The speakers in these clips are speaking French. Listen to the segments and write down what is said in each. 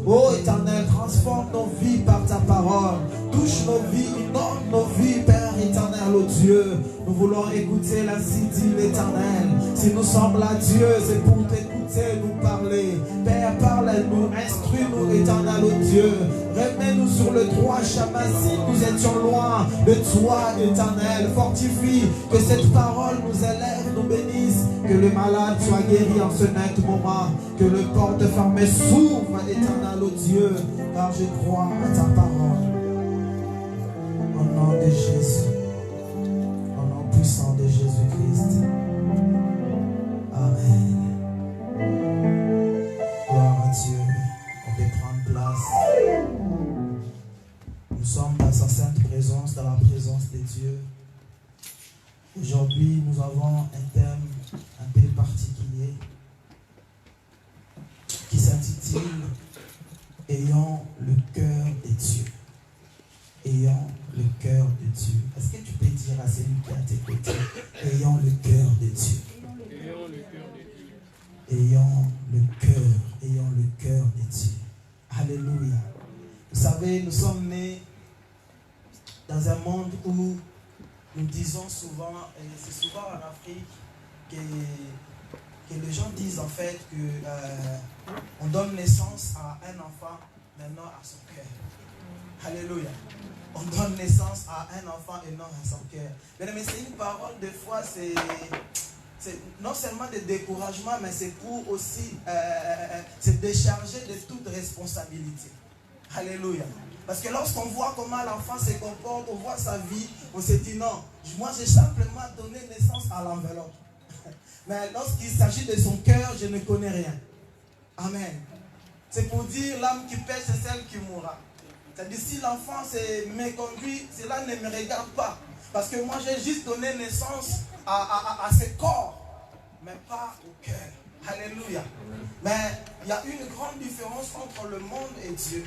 Oh Éternel, transforme nos vies par ta parole. Touche nos vies, inonde nos vies, Père éternel, oh Dieu. Nous voulons écouter l'ainsi dit l'Éternel. Si nous sommes là, Dieu, c'est pour t'écouter, nous parler. Père, parle-nous, instruis-nous, Éternel, oh Dieu. Remets-nous sur le droit chemin si nous étions loin de toi, Éternel. Fortifie, que cette parole nous élève, nous bénisse. Que le malade soit guéri en ce net moment. Que le porte fermé s'ouvre, Éternel, oh Dieu. Car je crois à ta parole. Au nom de Jésus. Au nom puissant de Jésus-Christ. Amen. Gloire à Dieu. On peut prendre place. Nous sommes dans sa sainte présence, dans la présence de Dieu. Aujourd'hui, nous avons un thème un peu particulier qui s'intitule « Ayant le cœur de Dieu ». Ayant le cœur de Dieu. Est-ce que tu peux dire à celui qui est à tes côtés, ayant le cœur de Dieu. Ayant le cœur de Dieu. Ayant le cœur de Dieu. Alléluia. Vous savez, nous sommes nés dans un monde où nous disons souvent, et c'est souvent en Afrique, que les gens disent en fait que on donne naissance à un enfant maintenant à son cœur. Alléluia. On donne naissance à un enfant et non à son cœur. Mais c'est une parole, des fois, c'est non seulement de découragement, mais c'est pour aussi se décharger de toute responsabilité. Alléluia. Parce que lorsqu'on voit comment l'enfant se comporte, on voit sa vie, on se dit non, moi j'ai simplement donné naissance à l'enveloppe. Mais lorsqu'il s'agit de son cœur, je ne connais rien. Amen. C'est pour dire l'âme qui pêche, c'est celle qui mourra. C'est-à-dire si l'enfant se méconduit, cela ne me regarde pas. Parce que moi j'ai juste donné naissance à ce corps, mais pas au cœur. Alléluia. Mais il y a une grande différence entre le monde et Dieu.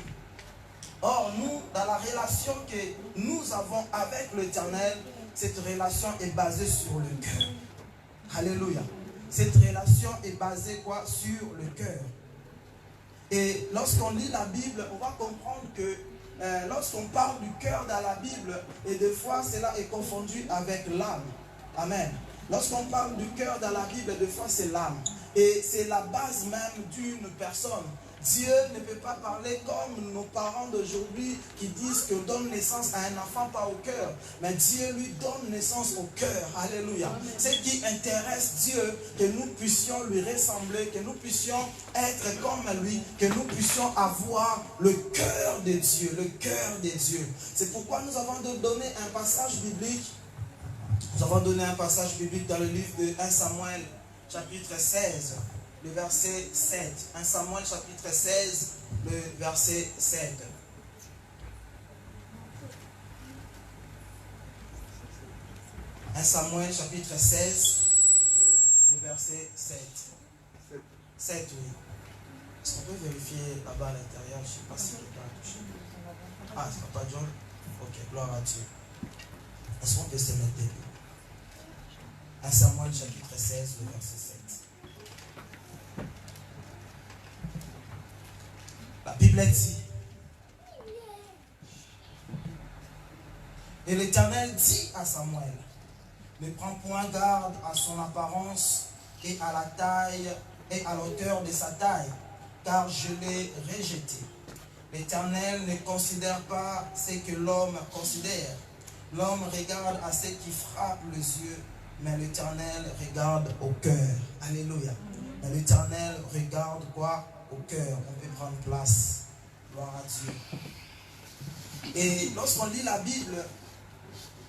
Or, nous, dans la relation que nous avons avec l'Éternel, cette relation est basée sur le cœur. Alléluia. Cette relation est basée quoi? Sur le cœur. Et lorsqu'on lit la Bible, on va comprendre que lorsqu'on parle du cœur dans la Bible, et des fois cela est confondu avec l'âme. Amen. Lorsqu'on parle du cœur dans la Bible, des fois c'est l'âme. Et c'est la base même d'une personne. Dieu ne peut pas parler comme nos parents d'aujourd'hui qui disent qu'on donne naissance à un enfant pas au cœur. Mais Dieu lui donne naissance au cœur. Alléluia. Ce qui intéresse Dieu, que nous puissions lui ressembler, que nous puissions être comme lui, que nous puissions avoir le cœur de Dieu. Le cœur de Dieu. C'est pourquoi nous avons donné un passage biblique. Nous avons donné un passage biblique dans le livre de 1 Samuel, chapitre 16. Le verset 7. 1 Samuel chapitre 16, le verset 7. « 1 Samuel chapitre 16, le verset 7. 7, oui. Est-ce qu'on peut vérifier là-bas à l'intérieur? Je ne sais pas si quelqu'un a touché. Ah, c'est Papa John? Ok, gloire à Dieu. Est-ce qu'on peut se mettre debout? 1 Samuel chapitre 16, le verset 7. La Bible dit, et l'Éternel dit à Samuel, ne prends point garde à son apparence et à la taille et à l'auteur de sa taille, car je l'ai rejeté. L'Éternel ne considère pas ce que l'homme considère. L'homme regarde à ce qui frappe les yeux, mais l'Éternel regarde au cœur. Alléluia. Mais l'Éternel regarde quoi? Au cœur. On peut prendre place. Gloire à Dieu. Et lorsqu'on lit la Bible,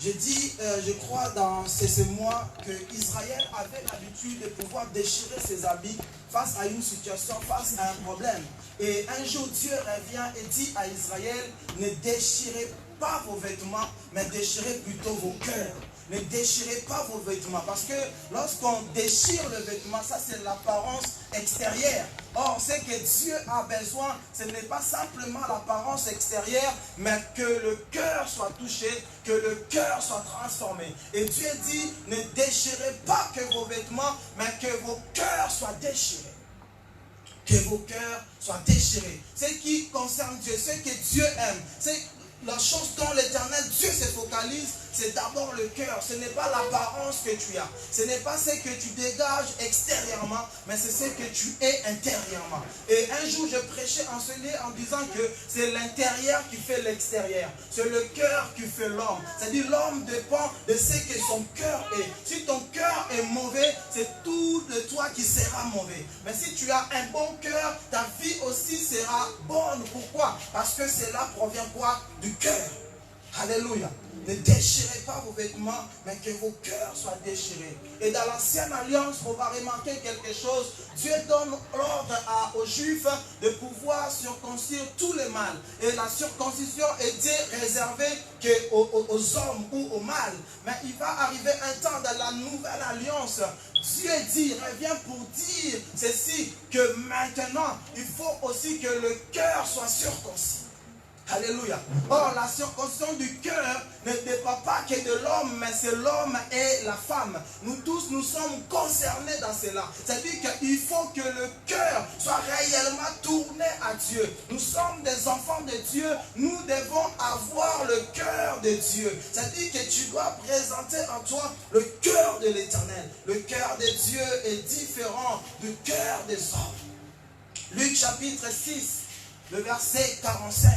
je crois dans ces mois que Israël avait l'habitude de pouvoir déchirer ses habits face à une situation, face à un problème. Et un jour, Dieu revient et dit à Israël, ne déchirez pas vos vêtements, mais déchirez plutôt vos cœurs. Ne déchirez pas vos vêtements, parce que lorsqu'on déchire le vêtement, ça c'est l'apparence extérieure. Or, ce que Dieu a besoin, ce n'est pas simplement l'apparence extérieure, mais que le cœur soit touché, que le cœur soit transformé. Et Dieu dit, ne déchirez pas que vos vêtements, mais que vos cœurs soient déchirés. que vos cœurs soient déchirés. Ce qui concerne Dieu, ce que Dieu aime, c'est la chose dont l'Éternel Dieu se focalise, c'est d'abord le cœur. Ce n'est pas l'apparence que tu as. Ce n'est pas ce que tu dégages extérieurement, mais c'est ce que tu es intérieurement. Et un jour, je prêchais en ce lieu en disant que c'est l'intérieur qui fait l'extérieur. C'est le cœur qui fait l'homme. C'est-à-dire l'homme dépend de ce que son cœur est. Si ton cœur est mauvais, c'est tout de toi qui sera mauvais. Mais si tu as un bon cœur, ta vie aussi sera bonne. Pourquoi? Parce que cela provient quoi? Du cœur. Alléluia. Ne déchirez pas vos vêtements, mais que vos cœurs soient déchirés. Et dans l'ancienne alliance, on va remarquer quelque chose. Dieu donne l'ordre aux Juifs de pouvoir circoncire tous les mâles. Et la circoncision était réservée aux hommes ou aux mâles. Mais il va arriver un temps dans la nouvelle alliance. Dieu revient pour dire ceci, que maintenant, il faut aussi que le cœur soit circoncis. Alléluia. Or, la circoncision du cœur ne dépend pas que de l'homme, mais c'est l'homme et la femme. Nous tous, nous sommes concernés dans cela. C'est-à-dire qu'il faut que le cœur soit réellement tourné à Dieu. Nous sommes des enfants de Dieu. Nous devons avoir le cœur de Dieu. C'est-à-dire que tu dois présenter en toi le cœur de l'Éternel. Le cœur de Dieu est différent du cœur des hommes. Luc chapitre 6, le verset 45.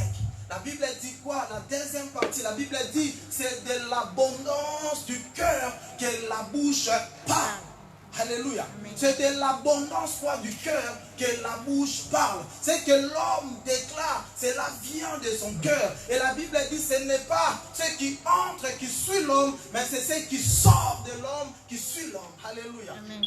La Bible dit quoi? La deuxième partie, la Bible dit, c'est de l'abondance du cœur que la bouche parle. Alléluia. C'est de l'abondance quoi du cœur que la bouche parle. C'est que l'homme déclare, cela vient de son cœur. Et la Bible dit, ce n'est pas ce qui entre qui suit l'homme, mais c'est ce qui sort de l'homme qui suit l'homme. Alléluia. Amen.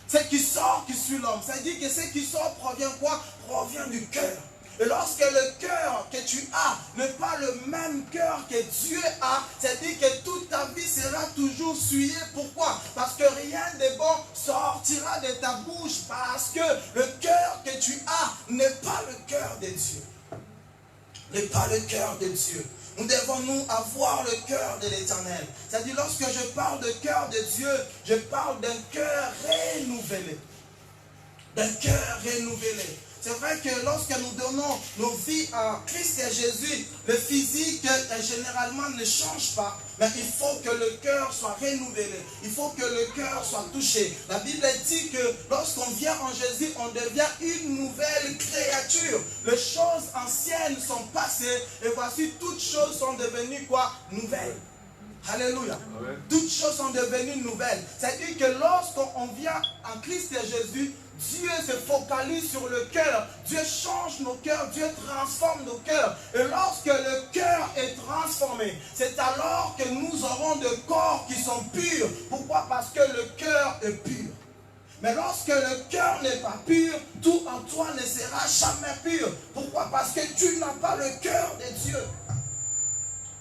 Ce qui sort qui suit l'homme. C'est-à-dire que ce qui sort provient quoi? Provient du cœur. Et lorsque le cœur que tu as n'est pas le même cœur que Dieu a, c'est-à-dire que toute ta vie sera toujours souillée. Pourquoi? Parce que rien de bon sortira de ta bouche, parce que le cœur que tu as n'est pas le cœur de Dieu. N'est pas le cœur de Dieu. Nous devons nous avoir le cœur de l'Éternel. C'est-à-dire lorsque je parle de cœur de Dieu, je parle d'un cœur renouvelé. D'un cœur renouvelé. C'est vrai que lorsque nous donnons nos vies à Christ et Jésus, le physique généralement ne change pas. Mais il faut que le cœur soit renouvelé. Il faut que le cœur soit touché. La Bible dit que lorsqu'on vient en Jésus, on devient une nouvelle créature. Les choses anciennes sont passées et voici toutes choses sont devenues quoi? Nouvelles. Alléluia. Amen. Toutes choses sont devenues nouvelles. C'est-à-dire que lorsqu'on vient en Christ et Jésus, Dieu se focalise sur le cœur. Dieu change nos cœurs. Dieu transforme nos cœurs. Et lorsque le cœur est transformé, c'est alors que nous aurons des corps qui sont purs. Pourquoi? Parce que le cœur est pur. Mais lorsque le cœur n'est pas pur, tout en toi ne sera jamais pur. Pourquoi? Parce que tu n'as pas le cœur de Dieu.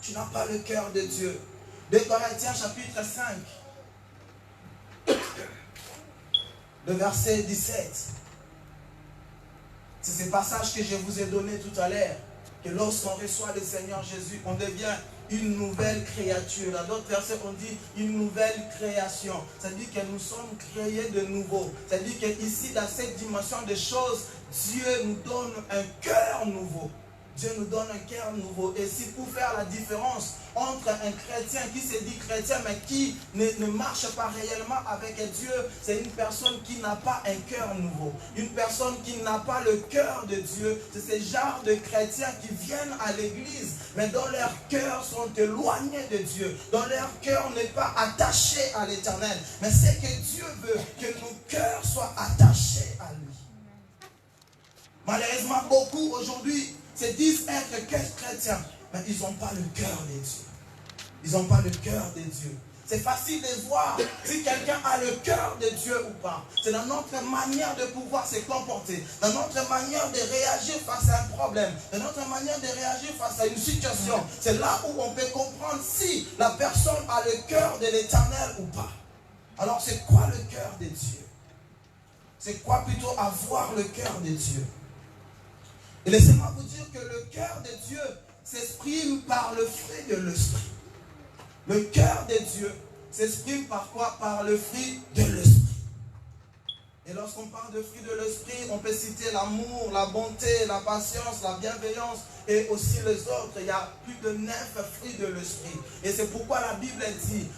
Tu n'as pas le cœur de Dieu. 2 Corinthiens chapitre 5. Le verset 17. C'est ce passage que je vous ai donné tout à l'heure. Que lorsqu'on reçoit le Seigneur Jésus, on devient une nouvelle créature. Dans d'autres versets, on dit une nouvelle création. C'est-à-dire que nous sommes créés de nouveau. C'est-à-dire qu'ici, dans cette dimension des choses, Dieu nous donne un cœur nouveau. Dieu nous donne un cœur nouveau. Et si pour faire la différence entre un chrétien qui se dit chrétien mais qui ne marche pas réellement avec Dieu, c'est une personne qui n'a pas un cœur nouveau. Une personne qui n'a pas le cœur de Dieu. C'est ce genre de chrétiens qui viennent à l'église mais dont leurs cœurs sont éloignés de Dieu. Dont leur cœur n'est pas attaché à l'Éternel. Mais c'est que Dieu veut que nos cœurs soient attachés à lui. Malheureusement, beaucoup aujourd'hui se disent être chrétiens, mais ils n'ont pas le cœur de Dieu. Ils n'ont pas le cœur de Dieu. C'est facile de voir si quelqu'un a le cœur de Dieu ou pas. C'est dans notre manière de pouvoir se comporter, dans notre manière de réagir face à un problème, dans notre manière de réagir face à une situation. C'est là où on peut comprendre si la personne a le cœur de l'Éternel ou pas. Alors c'est quoi le cœur de Dieu? C'est quoi plutôt avoir le cœur de Dieu? Et laissez-moi vous dire que le cœur de Dieu s'exprime par le fruit de l'esprit. Le cœur de Dieu s'exprime par quoi? Par le fruit de l'esprit. Et lorsqu'on parle de fruits de l'esprit, on peut citer l'amour, la bonté, la patience, la bienveillance et aussi les autres. Il y a plus de 9 fruits de l'esprit. Et c'est pourquoi la Bible dit,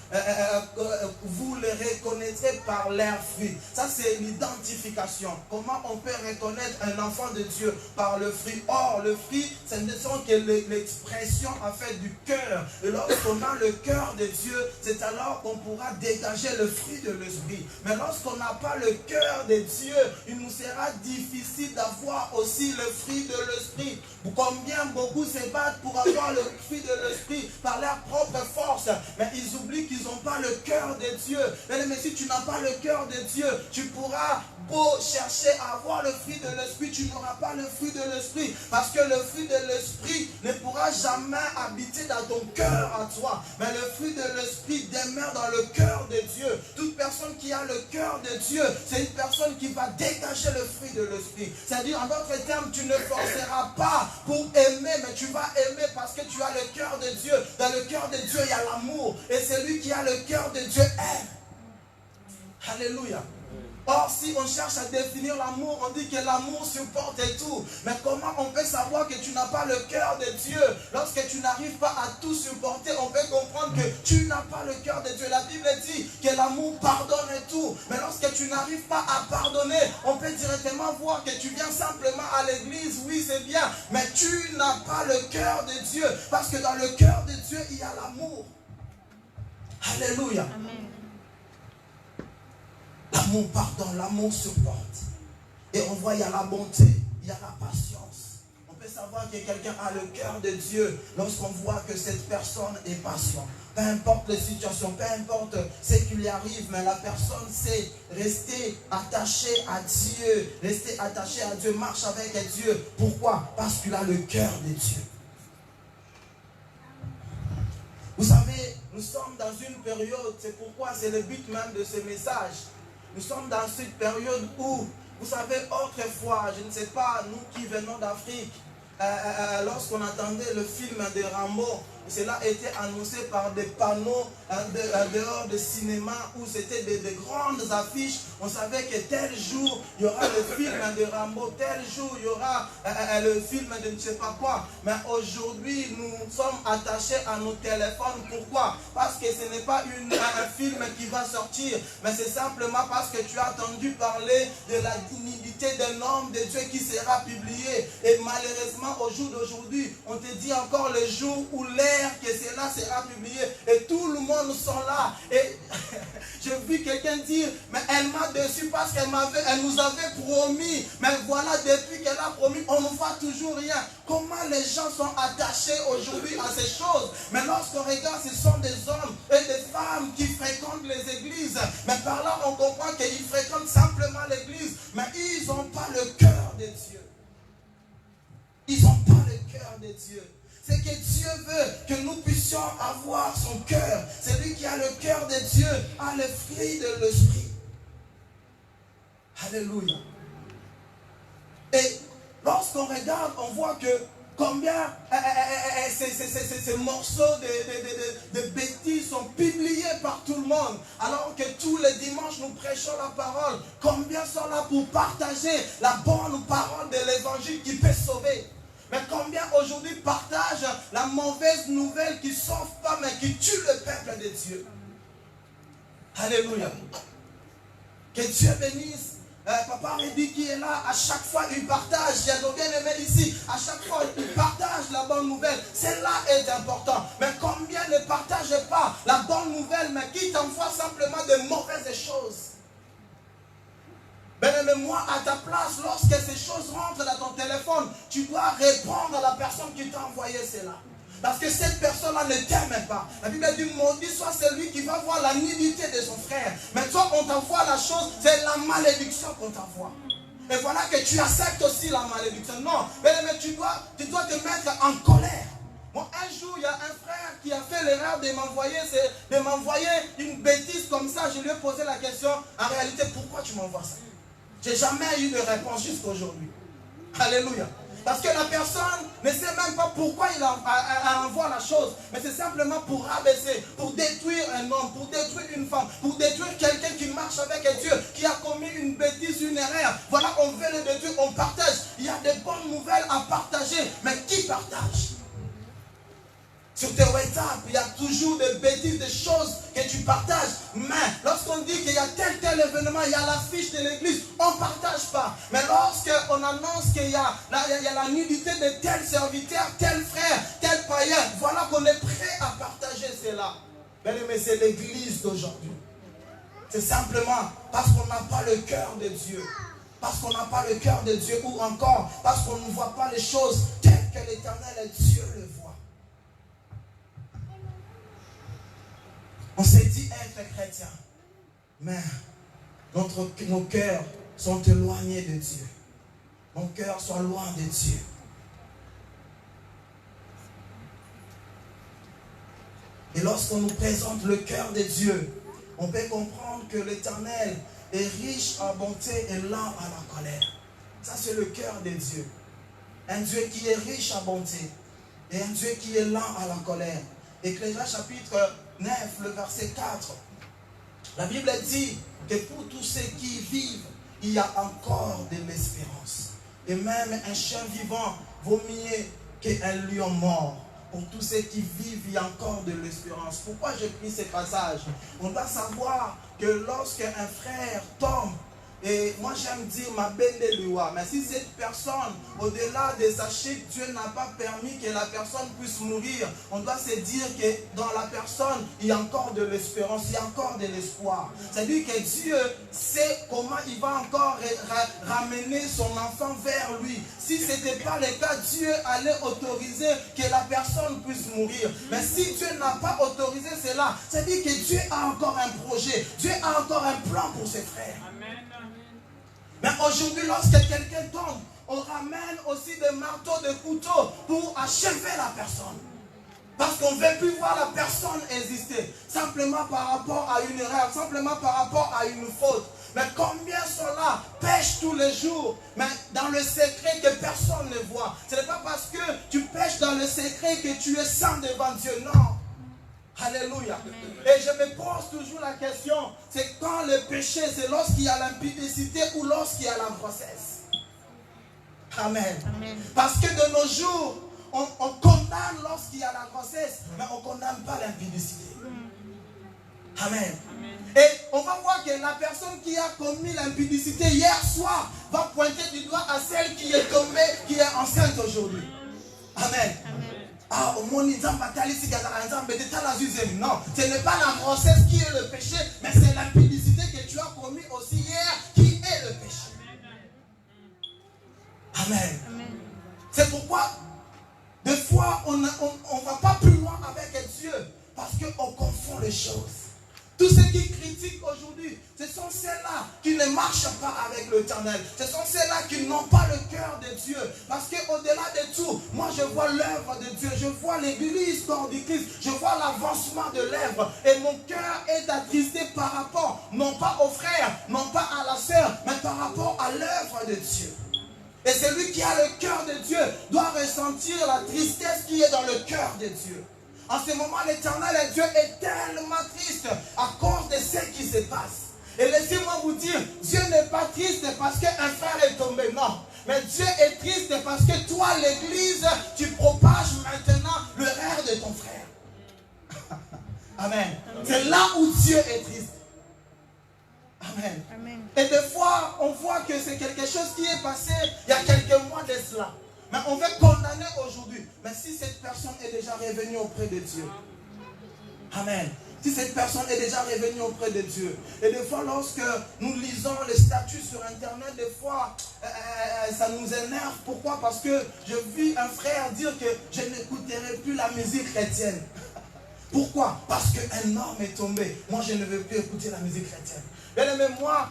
vous les reconnaîtrez par leurs fruits. Ça, c'est l'identification. Comment on peut reconnaître un enfant de Dieu? Par le fruit. Or, le fruit, ce ne sont que l'expression en fait du cœur. Et lorsqu'on a le cœur de Dieu, c'est alors qu'on pourra dégager le fruit de l'esprit. Mais lorsqu'on n'a pas le cœur de Dieu, il nous sera difficile d'avoir aussi le fruit de l'esprit. Combien beaucoup se battent pour avoir le fruit de l'esprit par leur propre force, mais ils oublient qu'ils n'ont pas le cœur de Dieu. Mais si tu n'as pas le cœur de Dieu, tu pourras beau chercher à avoir le fruit de l'esprit, tu n'auras pas le fruit de l'esprit, parce que le fruit de l'esprit ne pourra jamais habiter dans ton cœur à toi, mais le fruit de l'esprit demeure dans le cœur de Dieu. Toute personne qui a le cœur de Dieu, c'est une personne qui va dégager le fruit de l'esprit. C'est-à-dire, en d'autres termes, tu ne forceras pas pour aimer, mais tu vas aimer parce que tu as le cœur de Dieu. Dans le cœur de Dieu, il y a l'amour, et celui qui a le cœur de Dieu aime. Alléluia. Or, si on cherche à définir l'amour, on dit que l'amour supporte et tout. Mais comment on peut savoir que tu n'as pas le cœur de Dieu? Lorsque tu n'arrives pas à tout supporter, on peut comprendre que tu n'as pas le cœur de Dieu. La Bible dit que l'amour pardonne et tout. Mais lorsque tu n'arrives pas à pardonner, on peut directement voir que tu viens simplement à l'église. Oui, c'est bien. Mais tu n'as pas le cœur de Dieu. Parce que dans le cœur de Dieu, il y a l'amour. Alléluia. Amen. L'amour pardonne, l'amour supporte. Et on voit, il y a la bonté, il y a la patience. On peut savoir que quelqu'un a le cœur de Dieu lorsqu'on voit que cette personne est patiente. Peu importe les situations, peu importe ce qui lui arrive, mais la personne sait rester attachée à Dieu. Rester attachée à Dieu, marche avec Dieu. Pourquoi? Parce qu'il a le cœur de Dieu. Vous savez, nous sommes dans une période, c'est pourquoi c'est le but même de ce message. Nous sommes dans cette période où, vous savez, autrefois, je ne sais pas, nous qui venons d'Afrique, lorsqu'on attendait le film de Rambo, cela était annoncé par des panneaux dehors de cinéma où c'était des grandes affiches. On savait que tel jour, il y aura le film de Rambo, tel jour, il y aura le film de ne sais pas quoi. Mais aujourd'hui, nous sommes attachés à nos téléphones. Pourquoi? Parce que ce n'est pas un film qui va sortir, mais c'est simplement parce que tu as entendu parler de la dignité d'un homme de Dieu qui sera publié. Et malheureusement, au jour d'aujourd'hui, on te dit encore le jour où que cela sera publié et tout le monde sont là. Et j'ai vu quelqu'un dire, mais elle m'a déçu parce qu'elle nous avait promis, mais voilà, depuis qu'elle a promis, on ne voit toujours rien. Comment les gens sont attachés aujourd'hui à ces choses? Mais lorsqu'on regarde, ce sont des hommes et des femmes qui fréquentent les églises, mais par là on comprend qu'ils fréquentent simplement l'église, mais ils n'ont pas le cœur de Dieu. Ils n'ont pas le cœur de Dieu. C'est que Dieu veut que nous puissions avoir son cœur. Celui qui a le cœur de Dieu a le fruit de l'esprit. Alléluia. Et lorsqu'on regarde, on voit que combien ces morceaux de bêtises sont publiés par tout le monde. Alors que tous les dimanches nous prêchons la parole. Combien sont là pour partager la bonne parole de l'évangile qui peut sauver? Mais combien aujourd'hui partagent la mauvaise nouvelle qui ne sauve pas, mais qui tue le peuple de Dieu? Alléluia. Que Dieu bénisse. Papa Rédi qui est là, à chaque fois il partage. Il y a nos bien-aimés ici, à chaque fois il partage la bonne nouvelle. Cela est important. Mais combien ne partagent pas la bonne nouvelle, mais qui t'envoie simplement de mauvaises choses? Mais moi, à ta place, lorsque ces choses rentrent dans ton téléphone, tu dois répondre à la personne qui t'a envoyé cela. Parce que cette personne-là ne t'aime pas. La Bible dit, maudit soit celui qui va voir la nudité de son frère. Mais toi, on t'envoie la chose, c'est la malédiction qu'on t'envoie. Et voilà que tu acceptes aussi la malédiction. Non, mais tu dois te mettre en colère. Bon, un jour, il y a un frère qui a fait l'erreur de m'envoyer une bêtise comme ça. Je lui ai posé la question, en réalité, pourquoi tu m'envoies ça? J'ai jamais eu de réponse jusqu'à aujourd'hui. Alléluia. Parce que la personne ne sait même pas pourquoi il envoie la chose. Mais c'est simplement pour rabaisser, pour détruire un homme, pour détruire une femme, pour détruire quelqu'un qui marche avec Dieu, qui a commis une bêtise, une erreur. Voilà, on veut le détruire, on partage. Il y a des bonnes nouvelles à partager, mais qui partage? Sur tes WhatsApp, il y a toujours des bêtises, des choses que tu partages. Mais lorsqu'on dit qu'il y a tel événement, il y a l'affiche de l'église, on ne partage pas. Mais lorsqu'on annonce qu'il y a la nudité de tel serviteur, tel frère, tel païen, voilà qu'on est prêt à partager cela. Mais c'est l'église d'aujourd'hui. C'est simplement parce qu'on n'a pas le cœur de Dieu. Parce qu'on n'a pas le cœur de Dieu, ou encore parce qu'on ne voit pas les choses telles que l'Éternel et Dieu le voit. On s'est dit être chrétien, mais nos cœurs sont éloignés de Dieu. Nos cœurs sont loin de Dieu. Et lorsqu'on nous présente le cœur de Dieu, on peut comprendre que l'Éternel est riche en bonté et lent à la colère. Ça, c'est le cœur de Dieu. Un Dieu qui est riche en bonté et un Dieu qui est lent à la colère. Ecclésiaste chapitre 9, le verset 4. La Bible dit que pour tous ceux qui vivent, il y a encore de l'espérance. Et même un chien vivant vaut mieux qu'un lion mort. Pour tous ceux qui vivent, il y a encore de l'espérance. Pourquoi j'ai pris ces passages? On doit savoir que lorsqu'un frère tombe, et moi j'aime dire ma belle loi, mais si cette personne, au-delà de sa chute, Dieu n'a pas permis que la personne puisse mourir, on doit se dire que dans la personne, il y a encore de l'espérance, il y a encore de l'espoir. C'est-à-dire que Dieu sait comment il va encore ramener son enfant vers lui. Si ce n'était pas le cas, Dieu allait autoriser que la personne puisse mourir. Mais si Dieu n'a pas autorisé cela, c'est-à-dire que Dieu a encore un projet, Dieu a encore un plan pour ses frères. Amen. Mais aujourd'hui, lorsque quelqu'un tombe, on ramène aussi des marteaux, des couteaux pour achever la personne. Parce qu'on ne veut plus voir la personne exister. Simplement par rapport à une erreur, simplement par rapport à une faute. Mais combien sont là, pêchent tous les jours, mais dans le secret que personne ne voit. Ce n'est pas parce que tu pêches dans le secret que tu es saint devant Dieu, non. Alléluia. Et je me pose toujours la question, c'est quand le péché, c'est lorsqu'il y a l'impudicité ou lorsqu'il y a la grossesse. Amen. Amen. Parce que de nos jours, on condamne lorsqu'il y a la grossesse, mais on ne condamne pas l'impudicité. Amen. Amen. Et on va voir que la personne qui a commis l'impudicité hier soir va pointer du doigt à celle qui est tombée, qui est enceinte aujourd'hui. Amen. Amen. Ah, non, ce n'est pas la grossesse qui est le péché, mais c'est l'impudicité que tu as commis aussi hier qui est le péché. Amen. Amen. C'est pourquoi, des fois, on ne va pas plus loin avec Dieu, parce qu'on confond les choses. Tous ceux qui critiquent aujourd'hui, ce sont ceux-là qui ne marchent pas avec l'Éternel. Ce sont ceux-là qui n'ont pas le cœur de Dieu. Parce qu'au-delà de tout, moi je vois l'œuvre de Dieu. Je vois l'église corps du Christ. Je vois l'avancement de l'œuvre. Et mon cœur est attristé par rapport, non pas aux frères, non pas à la sœur, mais par rapport à l'œuvre de Dieu. Et celui qui a le cœur de Dieu doit ressentir la tristesse qui est dans le cœur de Dieu. En ce moment, l'Éternel et Dieu est tellement triste à cause de ce qui se passe. Et laissez-moi vous dire, Dieu n'est pas triste parce qu'un frère est tombé, non. Mais Dieu est triste parce que toi, l'Église, tu propages maintenant l'erreur de ton frère. Amen. C'est là où Dieu est triste. Amen. Amen. Et des fois, on voit que c'est quelque chose qui est passé il y a quelques mois de cela. Mais on veut condamner aujourd'hui. Mais si cette personne est déjà revenue auprès de Dieu. Amen. Si cette personne est déjà revenue auprès de Dieu. Et des fois, lorsque nous lisons les statuts sur Internet, des fois, ça nous énerve. Pourquoi? Parce que je vis un frère dire que je n'écouterai plus la musique chrétienne. Pourquoi? Parce qu'un homme est tombé. Moi, je ne veux plus écouter la musique chrétienne. Bien aimé, moi,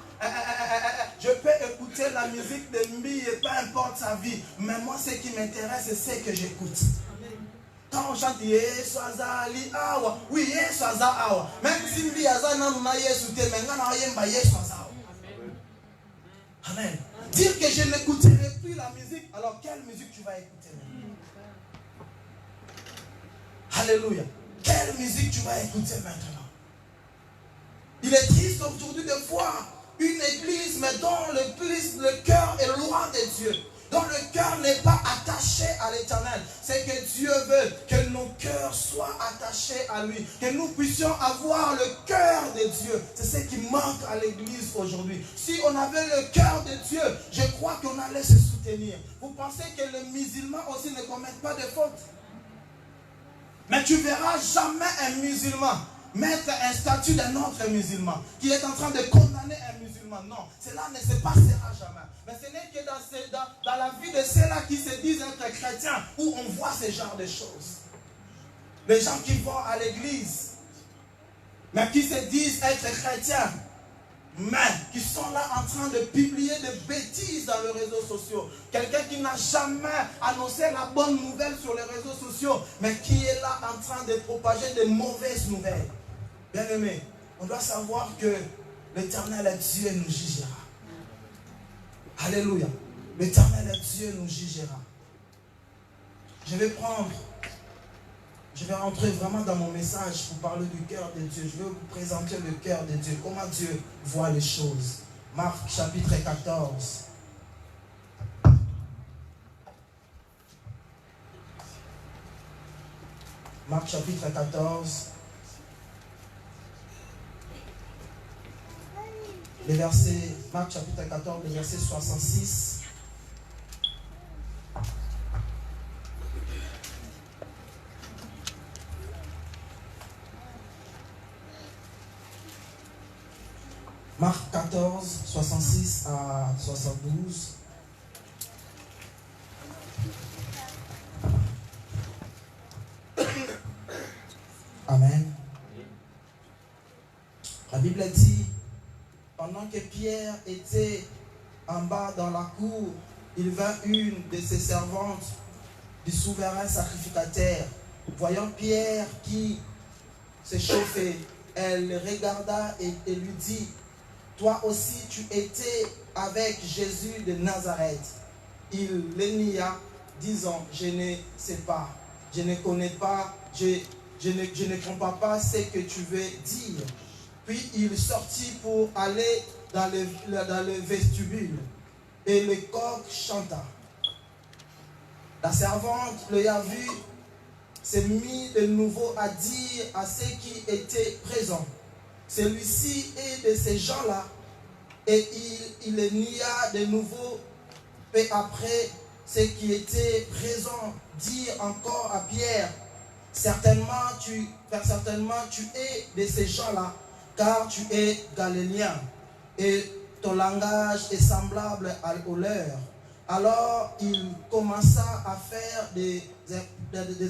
je peux écouter la musique de Mbi et peu importe sa vie. Mais moi, ce qui m'intéresse, c'est ce que j'écoute. Quand on chante Yesu azali awa, oui Yesu azali awa. Même si Mbi azali na Yesu te, mais ngana yemba Yesu azali. Amen. Dire que je n'écouterai plus la musique, alors quelle musique tu vas écouter? Alléluia. Quelle musique tu vas écouter maintenant? Il est triste aujourd'hui de voir une église, mais dont le cœur est loin de Dieu. Dont le cœur n'est pas attaché à l'Éternel. C'est que Dieu veut que nos cœurs soient attachés à lui. Que nous puissions avoir le cœur de Dieu. C'est ce qui manque à l'église aujourd'hui. Si on avait le cœur de Dieu, je crois qu'on allait se soutenir. Vous pensez que les musulmans aussi ne commettent pas de fautes? Mais tu verras jamais un musulman mettre un statut d'un autre musulman qui est en train de condamner un musulman. Non, cela ne se passera jamais. Mais ce n'est que dans la vie de ceux-là qui se disent être chrétiens où on voit ce genre de choses. Les gens qui vont à l'église, mais qui se disent être chrétiens, mais qui sont là en train de publier des bêtises dans les réseaux sociaux. Quelqu'un qui n'a jamais annoncé la bonne nouvelle sur les réseaux sociaux, mais qui est là en train de propager de mauvaises nouvelles. Bien aimé, on doit savoir que l'Éternel est Dieu et nous jugera. Alléluia. L'Éternel est Dieu et nous jugera. Je vais rentrer vraiment dans mon message pour parler du cœur de Dieu. Je vais vous présenter le cœur de Dieu, comment Dieu voit les choses. Marc chapitre 14. Marc chapitre 14. Marc chapitre 14, le verset 66. Marc 14, 66 à 72. Amen. La Bible dit, pendant que Pierre était en bas dans la cour, il vint une de ses servantes du souverain sacrificateur. Voyant Pierre qui se chauffait, elle le regarda et lui dit, toi aussi tu étais avec Jésus de Nazareth. Il le nia, disant, je ne sais pas, je ne connais pas, je ne comprends pas ce que tu veux dire. Puis il sortit pour aller dans le vestibule et le coq chanta. La servante l'ayant vu, s'est mis de nouveau à dire à ceux qui étaient présents, celui-ci est de ces gens-là. Et il le nia de nouveau. Et après, ceux qui étaient présents dirent encore à Pierre, certainement tu es de ces gens-là, car tu es galiléen, et ton langage est semblable au leur. Alors il commença à faire des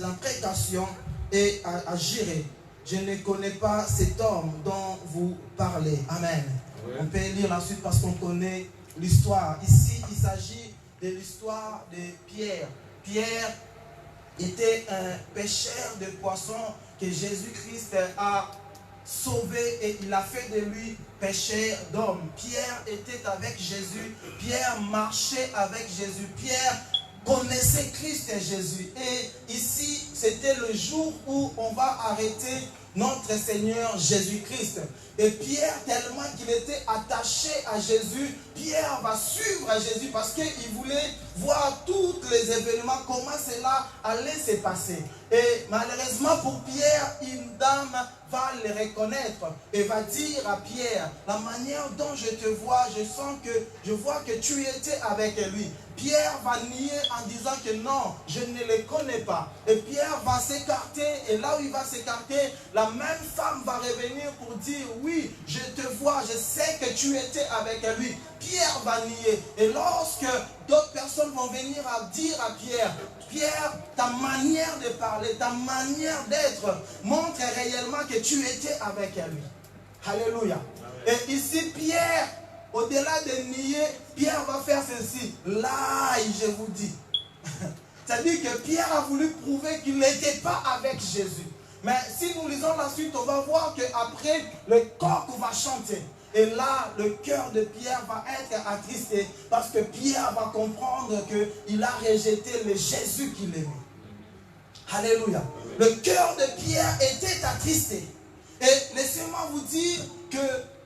imprécations et à jurer. Je ne connais pas cet homme dont vous parlez. Amen. Oui. On peut lire la suite parce qu'on connaît l'histoire. Ici, il s'agit de l'histoire de Pierre. Pierre était un pêcheur de poissons que Jésus-Christ a sauvé et il a fait de lui pêcheur d'hommes. Pierre était avec Jésus. Pierre marchait avec Jésus. Pierre connaissait Christ et Jésus. Et ici, c'était le jour où on va arrêter notre Seigneur Jésus-Christ. Et Pierre, tellement qu'il était attaché à Jésus, Pierre va suivre Jésus parce qu'il voulait voir tous les événements, comment cela allait se passer. Et malheureusement pour Pierre, une dame va le reconnaître et va dire à Pierre, la manière dont je te vois, je vois que tu étais avec lui. Pierre va nier en disant que non, je ne le connais pas. Et Pierre va s'écarter, et là où il va s'écarter, la même femme va revenir pour dire, oui, je te vois, je sais que tu étais avec lui. Pierre va nier. Et lorsque d'autres personnes vont venir à dire à Pierre, Pierre, ta manière de parler, ta manière d'être montre réellement que tu étais avec lui. Alléluia. Et ici, Pierre, au-delà de nier, Pierre va faire ceci. Là, je vous dis. C'est-à-dire que Pierre a voulu prouver qu'il n'était pas avec Jésus. Mais si nous lisons la suite, on va voir qu'après, le coq va chanter. Et là, le cœur de Pierre va être attristé parce que Pierre va comprendre qu'il a rejeté le Jésus qu'il aimait. Alléluia. Le cœur de Pierre était attristé. Et laissez-moi vous dire que,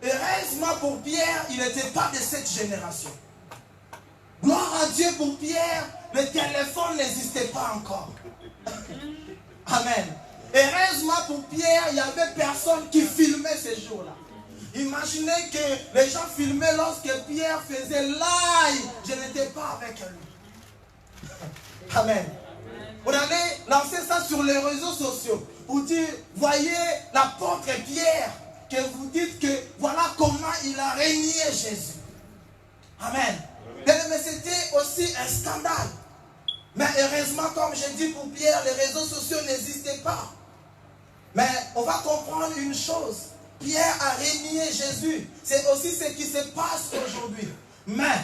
heureusement pour Pierre, il n'était pas de cette génération. Gloire à Dieu pour Pierre, le téléphone n'existait pas encore. Amen. Heureusement pour Pierre, il n'y avait personne qui filmait ces jours-là. Imaginez que les gens filmaient lorsque Pierre faisait live. Je n'étais pas avec lui. Amen. Vous allez lancer ça sur les réseaux sociaux. Vous dire, voyez l'apôtre Pierre, que vous dites que voilà comment il a régné Jésus. Amen. Mais c'était aussi un scandale. Mais heureusement, comme je dis pour Pierre, les réseaux sociaux n'existaient pas. Mais on va comprendre une chose. Pierre a régné Jésus. C'est aussi ce qui se passe aujourd'hui. Mais,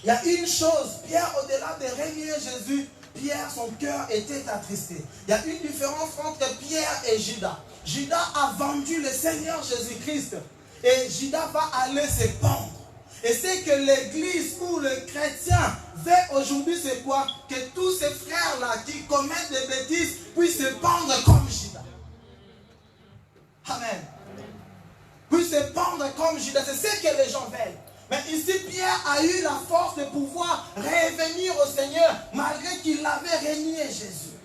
il y a une chose. Pierre, au-delà de régner Jésus, Pierre, son cœur était attristé. Il y a une différence entre Pierre et Judas. Judas a vendu le Seigneur Jésus-Christ. Et Judas va aller se pendre. Et c'est que l'église ou le chrétien veut aujourd'hui, c'est quoi? Que tous ces frères-là qui commettent des bêtises puissent se pendre comme Judas. Amen. Puissent se pendre comme Judas. C'est ce que les gens veulent. Mais ici, Pierre a eu la force de pouvoir revenir au Seigneur malgré qu'il avait régné Jésus.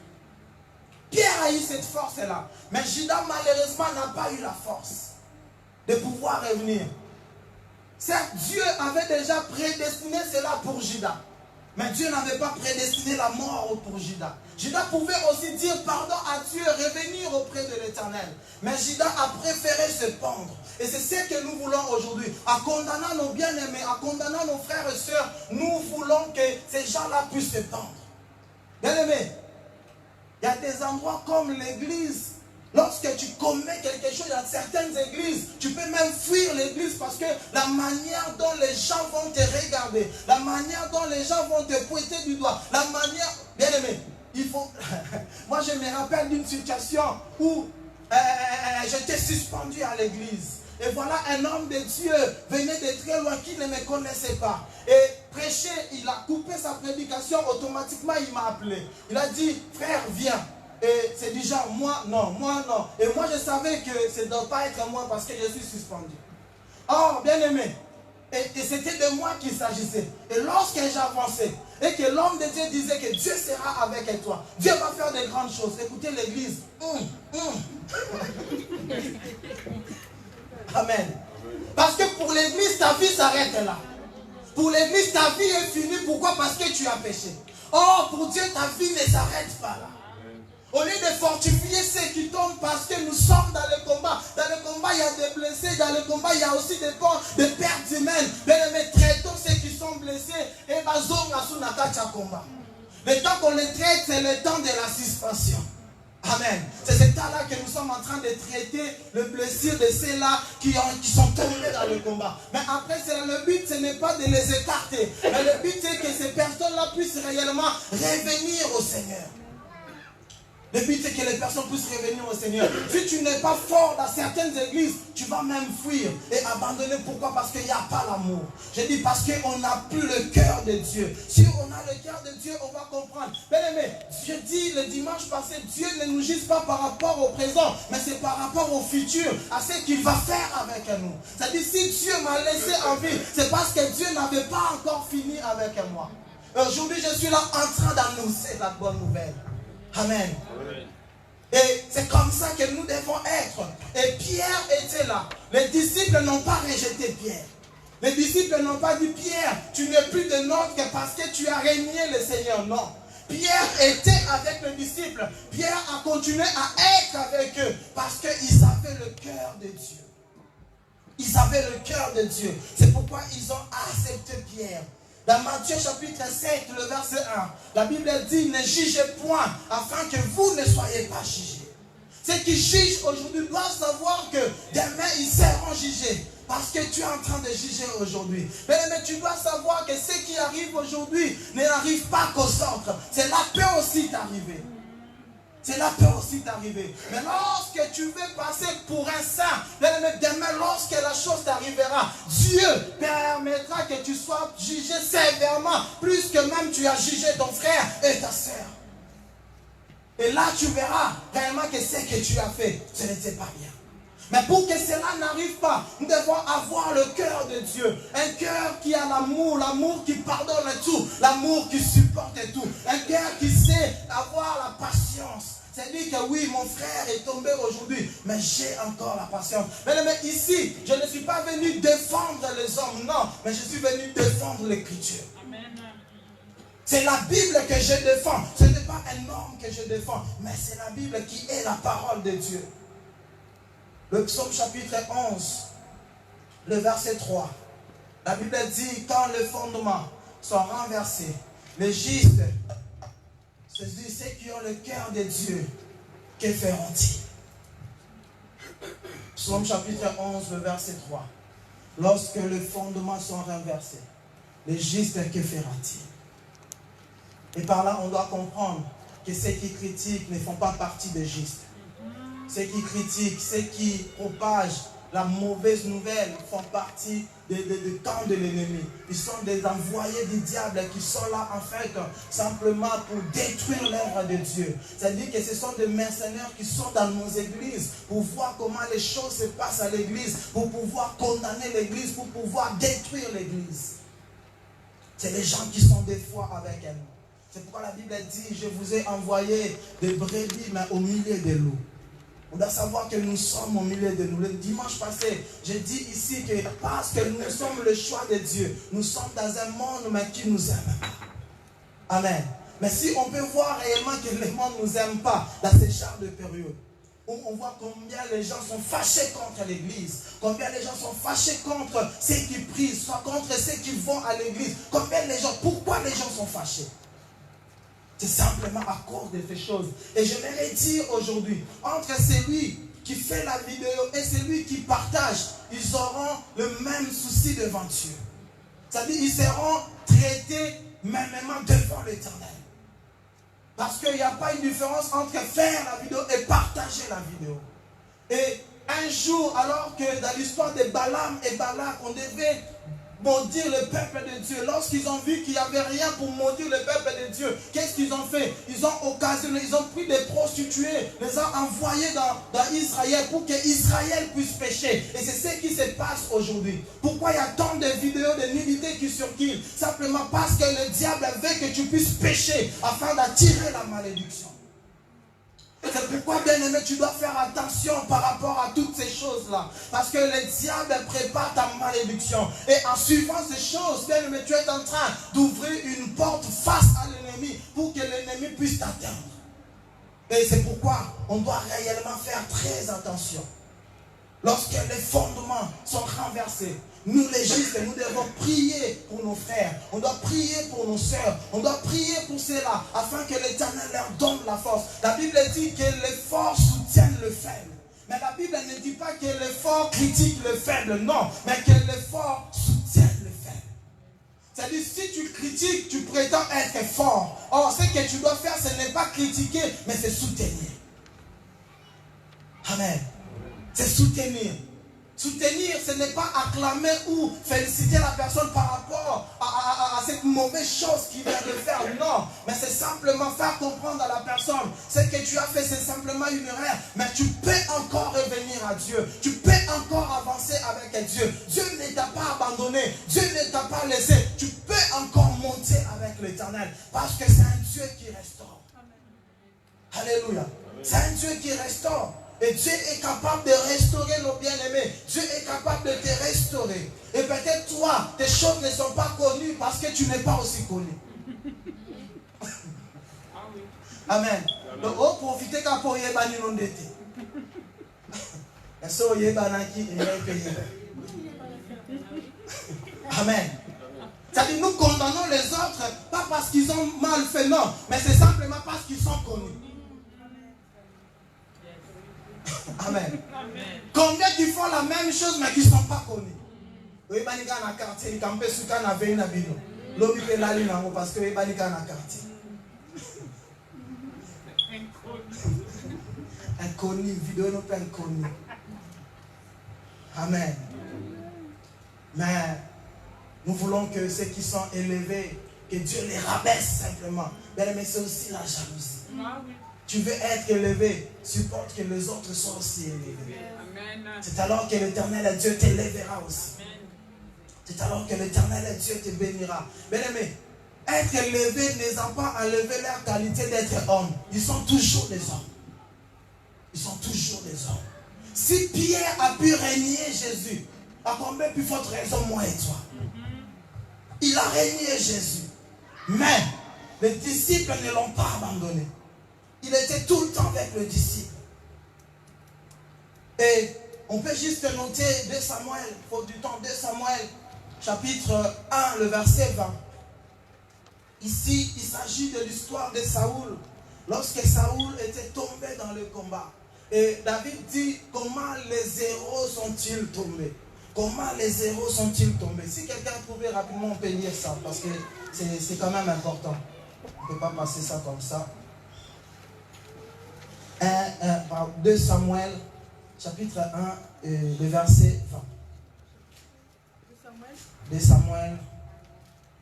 Pierre a eu cette force-là. Mais Judas, malheureusement, n'a pas eu la force de pouvoir revenir. Certes, Dieu avait déjà prédestiné cela pour Judas. Mais Dieu n'avait pas prédestiné la mort pour Judas. Judas pouvait aussi dire pardon à Dieu, revenir auprès de l'Éternel. Mais Judas a préféré se pendre. Et c'est ce que nous voulons aujourd'hui. En condamnant nos bien-aimés, en condamnant nos frères et sœurs, nous voulons que ces gens-là puissent se pendre. Bien-aimés, il y a des endroits comme l'église. Lorsque tu commets quelque chose dans certaines églises, tu peux même fuir l'église parce que la manière dont les gens vont te regarder, la manière dont les gens vont te pointer du doigt, la manière... Bien aimé, il faut... Moi je me rappelle d'une situation où j'étais suspendu à l'église. Et voilà un homme de Dieu venait de très loin qui ne me connaissait pas. Et prêcher, il a coupé sa prédication, automatiquement il m'a appelé. Il a dit, frère viens. Et c'est du genre, moi non. Et moi je savais que ça ne doit pas être moi parce que je suis suspendu. Or, bien aimé, et c'était de moi qu'il s'agissait. Et lorsque j'avançais, et que l'homme de Dieu disait que Dieu sera avec toi, Dieu va faire de grandes choses. Écoutez l'église. Amen. Parce que pour l'église, ta vie s'arrête là. Pour l'église, ta vie est finie. Pourquoi? Parce que tu as péché. Or, pour Dieu, ta vie ne s'arrête pas là. Au lieu de fortifier ceux qui tombent parce que nous sommes dans le combat. Dans le combat, il y a des blessés. Dans le combat, il y a aussi des pertes humaines. Mais traitons ceux qui sont blessés. Et le temps qu'on les traite, c'est le temps de la suspension. Amen. C'est ce temps-là que nous sommes en train de traiter le blessure de ceux-là qui sont tombés dans le combat. Mais après, le but, ce n'est pas de les écarter. Mais le but, c'est que ces personnes-là puissent réellement revenir au Seigneur. Le but, c'est que les personnes puissent revenir au Seigneur. Si tu n'es pas fort dans certaines églises, tu vas même fuir et abandonner. Pourquoi? Parce qu'il n'y a pas l'amour. Je dis parce qu'on n'a plus le cœur de Dieu. Si on a le cœur de Dieu, on va comprendre. Bien aimé, je dis le dimanche passé, Dieu ne nous juge pas par rapport au présent, mais c'est par rapport au futur, à ce qu'il va faire avec nous. C'est-à-dire, si Dieu m'a laissé en vie, c'est parce que Dieu n'avait pas encore fini avec moi. Aujourd'hui, je suis là en train d'annoncer la bonne nouvelle. Amen. Et c'est comme ça que nous devons être. Et Pierre était là. Les disciples n'ont pas rejeté Pierre. Les disciples n'ont pas dit, Pierre, tu n'es plus de nôtre parce que tu as régné le Seigneur. Non. Pierre était avec les disciples. Pierre a continué à être avec eux parce qu'ils avaient le cœur de Dieu. Ils avaient le cœur de Dieu. C'est pourquoi ils ont accepté Pierre. Dans Matthieu chapitre 7, le verset 1, la Bible dit, ne jugez point, afin que vous ne soyez pas jugés. Ceux qui jugent aujourd'hui doivent savoir que demain ils seront jugés. Parce que tu es en train de juger aujourd'hui. Mais tu dois savoir que ce qui arrive aujourd'hui n'arrive pas qu'aux autres. Cela peut aussi t'arriver. Cela peut aussi t'arriver. Mais lorsque tu veux passer pour un saint, demain, lorsque la chose t'arrivera, Dieu permettra que tu sois jugé sévèrement, plus que même tu as jugé ton frère et ta sœur. Et là, tu verras réellement que ce que tu as fait, ce n'était pas bien. Mais pour que cela n'arrive pas, nous devons avoir le cœur de Dieu. Un cœur qui a l'amour, l'amour qui pardonne tout, l'amour qui supporte tout. Un cœur qui sait avoir la patience. C'est dire que oui, mon frère est tombé aujourd'hui, mais j'ai encore la patience. Mais ici, je ne suis pas venu défendre les hommes, non, mais je suis venu défendre l'Écriture. C'est la Bible que je défends. Ce n'est pas un homme que je défends, mais c'est la Bible qui est la parole de Dieu. Le psaume chapitre 11, le verset 3. La Bible dit, quand les fondements sont renversés, les justes, c'est-à-dire ceux qui ont le cœur de Dieu, que feront-ils? Psaume chapitre 11, le verset 3. Lorsque les fondements sont renversés, les justes, que fera-t-il? Et par là, on doit comprendre que ceux qui critiquent ne font pas partie des justes. Ceux qui critiquent, ceux qui propagent la mauvaise nouvelle font partie du camp de l'ennemi. Ils sont des envoyés du diable qui sont là en fait simplement pour détruire l'œuvre de Dieu. C'est-à-dire que ce sont des mercenaires qui sont dans nos églises pour voir comment les choses se passent à l'église, pour pouvoir condamner l'église, pour pouvoir détruire l'église. C'est les gens qui sont des fois avec elle. C'est pourquoi la Bible dit, je vous ai envoyé des brebis mais au milieu des loups. On doit savoir que nous sommes au milieu de nous. Le dimanche passé, j'ai dit ici que parce que nous sommes le choix de Dieu, nous sommes dans un monde mais qui nous aime pas. Amen. Mais si on peut voir réellement que le monde ne nous aime pas dans ces genres de périodes, on voit combien les gens sont fâchés contre l'église, combien les gens sont fâchés contre ceux qui prient, soit contre ceux qui vont à l'église, combien les gens, pourquoi les gens sont fâchés? C'est simplement à cause de ces choses. Et je vais dire aujourd'hui, entre celui qui fait la vidéo et celui qui partage, ils auront le même souci devant Dieu. C'est-à-dire qu'ils seront traités mêmement devant l'Éternel. Parce qu'il n'y a pas une différence entre faire la vidéo et partager la vidéo. Et un jour, alors que dans l'histoire de Balaam et Balak, on devait maudire le peuple de Dieu. Lorsqu'ils ont vu qu'il n'y avait rien pour maudire le peuple de Dieu, qu'est-ce qu'ils ont fait? Ils ont occasionné, ils ont pris des prostituées, les ont envoyées dans Israël pour que Israël puisse pécher. Et c'est ce qui se passe aujourd'hui. Pourquoi il y a tant de vidéos de nudité qui circulent? Simplement parce que le diable veut que tu puisses pécher afin d'attirer la malédiction. C'est pourquoi, bien-aimé, tu dois faire attention par rapport à toutes ces choses-là. Parce que le diable prépare ta malédiction. Et en suivant ces choses, bien-aimé, tu es en train d'ouvrir une porte face à l'ennemi pour que l'ennemi puisse t'atteindre. Et c'est pourquoi on doit réellement faire très attention. Lorsque les fondements sont renversés, nous les justes, nous devons prier pour nos frères, on doit prier pour nos sœurs, on doit prier pour ceux-là, afin que l'Éternel leur donne la force. La Bible dit que les forts soutiennent le faible. Mais la Bible ne dit pas que les forts critiquent le faible, non, mais que les forts soutiennent le faible. C'est-à-dire, si tu critiques, tu prétends être fort. Or, ce que tu dois faire, ce n'est pas critiquer, mais c'est soutenir. Amen. C'est soutenir. Soutenir, ce n'est pas acclamer ou féliciter la personne par rapport à cette mauvaise chose qu'il vient de faire. Non, mais c'est simplement faire comprendre à la personne ce que tu as fait, c'est simplement une erreur. Mais tu peux encore revenir à Dieu. Tu peux encore avancer avec Dieu. Dieu ne t'a pas abandonné. Dieu ne t'a pas laissé. Tu peux encore monter avec l'Éternel. Parce que c'est un Dieu qui restaure. Alléluia. C'est un Dieu qui restaure. Et Dieu est capable de restaurer nos bien-aimés. Dieu est capable de te restaurer. Et peut-être toi, tes choses ne sont pas connues parce que tu n'es pas aussi connu. Amen. Donc, on profite quand pour y bani non d'été. Et so y banaki et payé. Amen. C'est-à-dire nous condamnons les autres pas parce qu'ils ont mal fait, non, mais c'est simplement parce qu'ils sont connus. Amen. Combien qui font la même chose mais qui ne sont pas connus? Oui, parce que oui, quartier. Inconnu, vidéo non pas inconnu. Amen. Mais nous voulons que ceux qui sont élevés, que Dieu les rabaisse simplement. Mais c'est aussi la jalousie. tu veux être élevé, supporte que les autres soient aussi élevés. C'est alors que l'Éternel Dieu t'élèvera aussi. C'est alors que l'Éternel Dieu te bénira. Bien-aimé, être élevé n'est pas enlever leur qualité d'être homme. Ils sont toujours des hommes. Ils sont toujours des hommes. Si Pierre a pu régner Jésus, à combien plus forte raison moi et toi? Il a régné Jésus. Mais les disciples ne l'ont pas abandonné. Il était tout le temps avec le disciple. Et on peut juste noter 2 Samuel, faute du temps, 2 Samuel, chapitre 1, le verset 20. Ici, il s'agit de l'histoire de Saoul. Lorsque Saoul était tombé dans le combat. Et David dit, comment les héros sont-ils tombés? Comment les héros sont-ils tombés? Si quelqu'un pouvait rapidement lire ça, parce que c'est quand même important. On ne peut pas passer ça comme ça. 2 Samuel, chapitre 1, le verset 20. 2 Samuel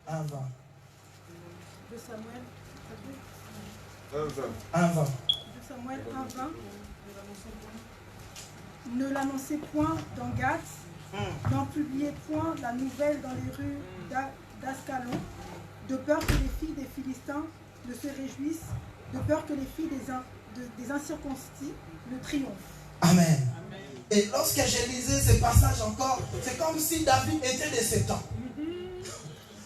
1, 20. 2 Samuel 1, 20. 2 Samuel 1, 20. Ne l'annoncez point dans Gath, n'en publiez point la nouvelle dans les rues d'Ascalon, de peur que les filles des Philistins ne se réjouissent, de peur que les filles des incirconcis ne triomphent. Amen. Et lorsque je lisais ce passage encore, c'est comme si David était de ce temps.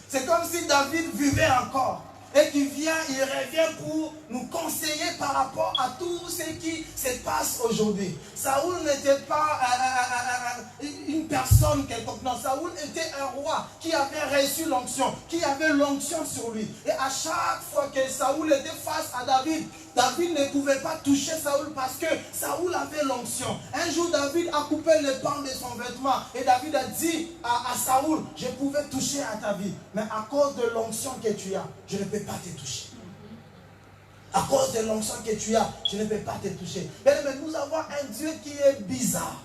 C'est comme si David vivait encore. Et qu'il vient, il revient pour nous conseiller par rapport à tout ce qui se passe aujourd'hui. Saoul n'était pas une personne quelconque. Non, Saoul était un roi qui avait reçu l'onction, qui avait l'onction sur lui. Et à chaque fois que Saoul était face à David, David ne pouvait pas toucher Saoul parce que Saoul avait l'onction. Un jour, David a coupé le pan de son vêtement. Et David a dit à Saoul, je pouvais toucher à ta vie. Mais à cause de l'onction que tu as, je ne peux pas te toucher. À cause de l'onction que tu as, je ne peux pas te toucher. Mais nous avons un Dieu qui est bizarre.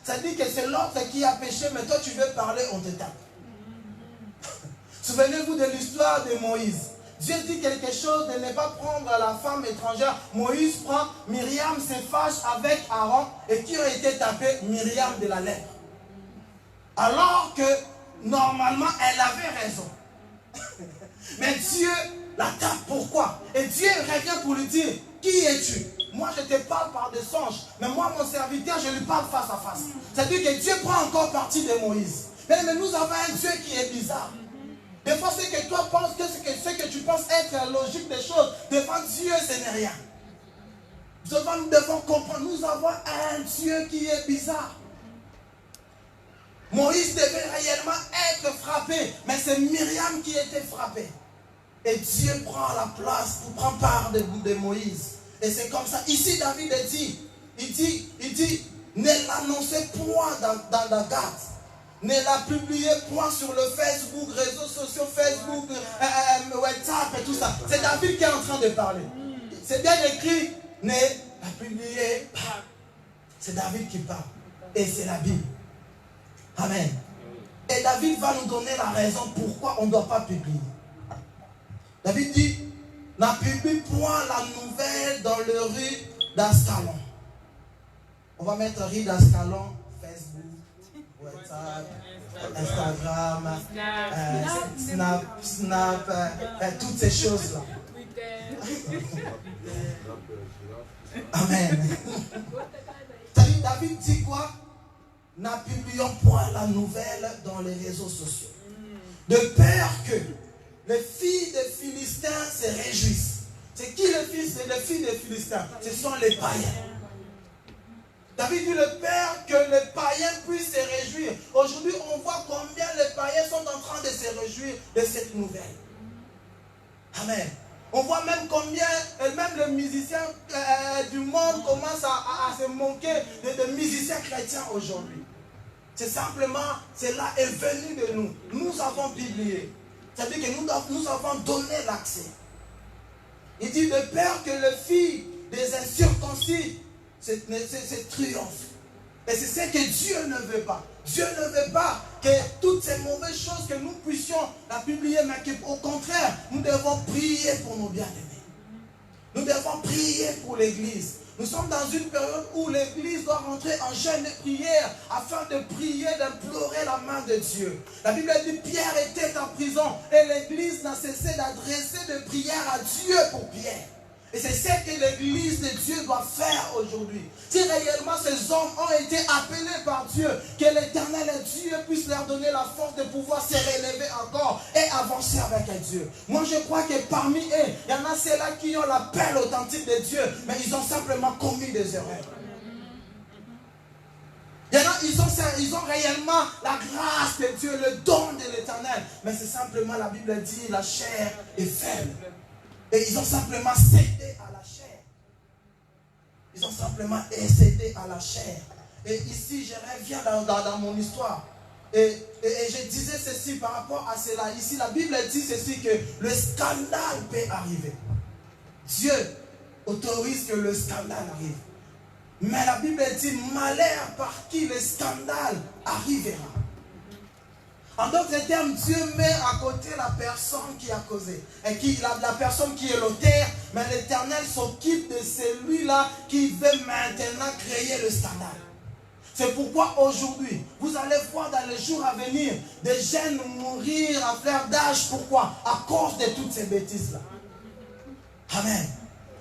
Ça dit que c'est l'autre qui a péché, mais toi tu veux parler, on te tape. Souvenez-vous de l'histoire de Moïse. Dieu dit quelque chose de ne pas prendre la femme étrangère. Moïse prend, Myriam se fâche avec Aaron et qui a été tapé? Myriam de la lèpre. Alors que normalement elle avait raison. Mais Dieu la tape, pourquoi? Et Dieu revient pour lui dire, qui es-tu? Moi je te parle par des songes, mais moi mon serviteur je lui parle face à face. C'est-à-dire que Dieu prend encore partie de Moïse. Mais nous avons un Dieu qui est bizarre. Des fois, ce que toi penses, ce que tu penses être la logique des choses, devant Dieu, ce n'est rien. Nous devons comprendre, nous avons un Dieu qui est bizarre. Moïse devait réellement être frappé, mais c'est Myriam qui était frappée. Et Dieu prend la place, prend part de Moïse. Et c'est comme ça. Ici, David il dit, ne l'annoncez point dans la garde. Ne la publiez point sur le Facebook, réseaux sociaux, Facebook, WhatsApp et tout ça. C'est David qui est en train de parler. C'est bien écrit, ne la publiez pas. C'est David qui parle. Et c'est la Bible. Amen. Et David va nous donner la raison pourquoi on ne doit pas publier. David dit, n'a publié point la nouvelle dans le rue d'Ascalon. On va mettre rue d'Ascalon, Facebook, WhatsApp, Instagram, Snap, toutes ces choses-là. Amen. David dit quoi? N'appubions point la nouvelle dans les réseaux sociaux. De peur que les filles des Philistins se réjouissent. C'est qui les filles des Philistins? Ce sont les païens. David dit le père que les païens puissent se réjouir. Aujourd'hui, on voit combien les païens sont en train de se réjouir de cette nouvelle. Amen. On voit même combien, même les musiciens du monde commencent à se moquer de musiciens chrétiens aujourd'hui. C'est simplement, cela est venu de nous. Nous avons publié. C'est-à-dire que nous avons donné l'accès. Il dit de peur que les filles des incirconcis c'est triomphe. Et c'est ce que Dieu ne veut pas. Dieu ne veut pas que toutes ces mauvaises choses que nous puissions la publier, mais qu'au contraire, nous devons prier pour nos bien-aimés. Nous devons prier pour l'Église. Nous sommes dans une période où l'Église doit rentrer en jeûne de prière afin de prier, d'implorer la main de Dieu. La Bible dit que Pierre était en prison et l'Église n'a cessé d'adresser des prières à Dieu pour Pierre. Et c'est ce que l'Église de Dieu doit faire aujourd'hui. Si réellement ces hommes ont été appelés par Dieu, que l'Éternel Dieu puisse leur donner la force de pouvoir se relever encore et avancer avec Dieu. Moi je crois que parmi eux, il y en a ceux-là qui ont l'appel authentique de Dieu, mais ils ont simplement commis des erreurs. Il y en a, ils ont réellement la grâce de Dieu, le don de l'Éternel, mais c'est simplement, la Bible dit, la chair est faible. Et ils ont simplement cédé à la chair. Ils ont simplement cédé à la chair. Et ici, je reviens dans mon histoire. Et je disais ceci par rapport à cela. Ici, la Bible dit ceci, que le scandale peut arriver. Dieu autorise que le scandale arrive. Mais la Bible dit, malheur par qui le scandale arrivera. En d'autres termes, Dieu met à côté la personne qui a causé. Et la personne qui est l'auteur, mais l'Éternel s'occupe de celui-là qui veut maintenant créer le scandale. C'est pourquoi aujourd'hui, vous allez voir dans les jours à venir, des jeunes mourir à fleur d'âge. Pourquoi? À cause de toutes ces bêtises-là. Amen.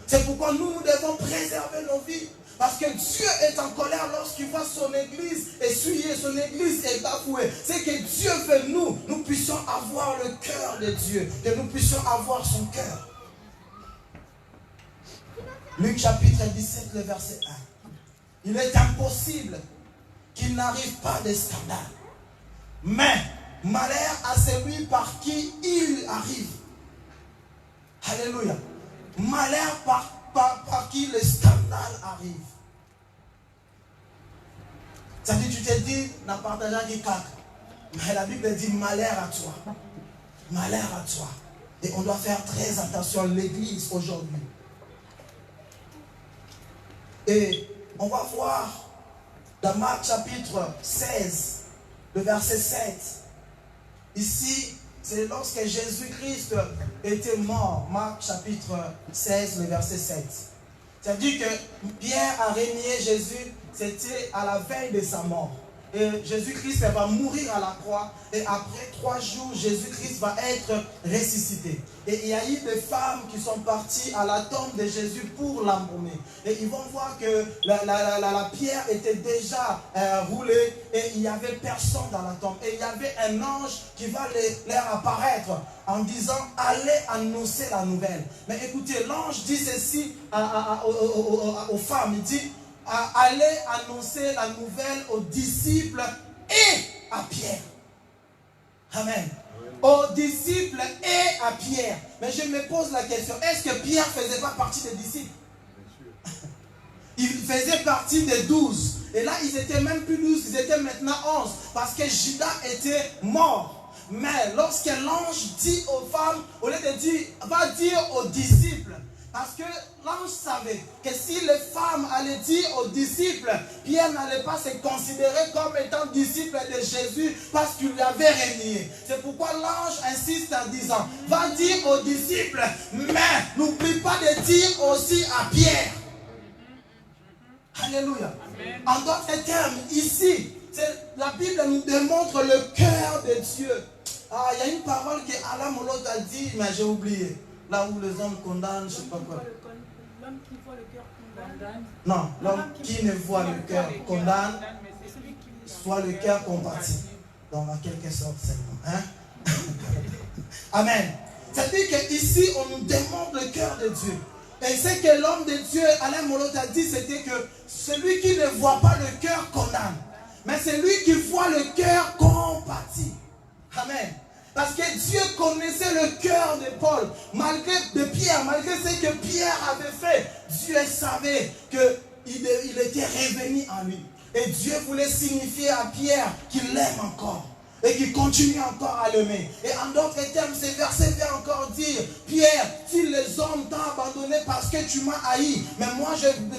C'est pourquoi nous devons préserver nos vies. Parce que Dieu est en colère lorsqu'il voit son église essuyer, son église est bafouée. C'est que Dieu veut nous puissions avoir le cœur de Dieu, que nous puissions avoir son cœur. Luc chapitre 17, le verset 1. Il est impossible qu'il n'arrive pas de scandale. Mais malheur à celui par qui il arrive. Alléluia. Malheur par qui le scandale arrive. C'est-à-dire, tu te dis, n'a partagé qui caca. Mais la Bible dit malheur à toi. Malheur à toi. Et on doit faire très attention à l'église aujourd'hui. Et on va voir dans Marc chapitre 16, le verset 7. Ici, c'est lorsque Jésus-Christ était mort. Marc chapitre 16, le verset 7. C'est-à-dire que Pierre a renié Jésus, c'était à la veille de sa mort. Et Jésus-Christ va mourir à la croix. Et après 3 jours, Jésus-Christ va être ressuscité. Et il y a eu des femmes qui sont parties à la tombe de Jésus pour l'embaumer. Et ils vont voir que la pierre était déjà roulée. Et il n'y avait personne dans la tombe. Et il y avait un ange qui va leur apparaître en disant, allez annoncer la nouvelle. Mais écoutez, l'ange dit ceci aux femmes. Il dit, allez annoncer la nouvelle aux disciples et à Pierre. Amen. Aux disciples et à Pierre. Mais je me pose la question, est-ce que Pierre ne faisait pas partie des disciples? Il faisait partie des 12. Et là, ils étaient même plus 12, ils étaient maintenant 11. Parce que Judas était mort. Mais lorsque l'ange dit aux femmes, au lieu de dire, va dire aux disciples, parce que l'ange savait que si les femmes allaient dire aux disciples, Pierre n'allait pas se considérer comme étant disciple de Jésus parce qu'il l'avait renié. C'est pourquoi l'ange insiste en disant, va dire aux disciples, mais n'oublie pas de dire aussi à Pierre. Alléluia. Amen. En d'autres termes, ici, la Bible nous démontre le cœur de Dieu. Ah, il y a une parole que Alain Molot a dit, mais j'ai oublié. Là où les hommes condamnent, je ne sais pas quoi. L'homme qui voit le cœur condamne. Non, l'homme qui ne voit le cœur condamne, soit le cœur compatit. Donc, en quelque sorte, c'est bon. Hein? Amen. C'est-à-dire qu'ici, on nous démontre le cœur de Dieu. Et ce que l'homme de Dieu, Alain Molot a dit, c'était que celui qui ne voit pas le cœur condamne. Mais celui qui voit le cœur compatit. Amen. Parce que Dieu connaissait le cœur de Paul, de Pierre, malgré ce que Pierre avait fait. Dieu savait qu'il était revenu en lui. Et Dieu voulait signifier à Pierre qu'il l'aime encore. Et qu'il continue encore à l'aimer. Et en d'autres termes, ce verset veut encore dire, Pierre, si les hommes t'ont abandonné parce que tu m'as haï, mais moi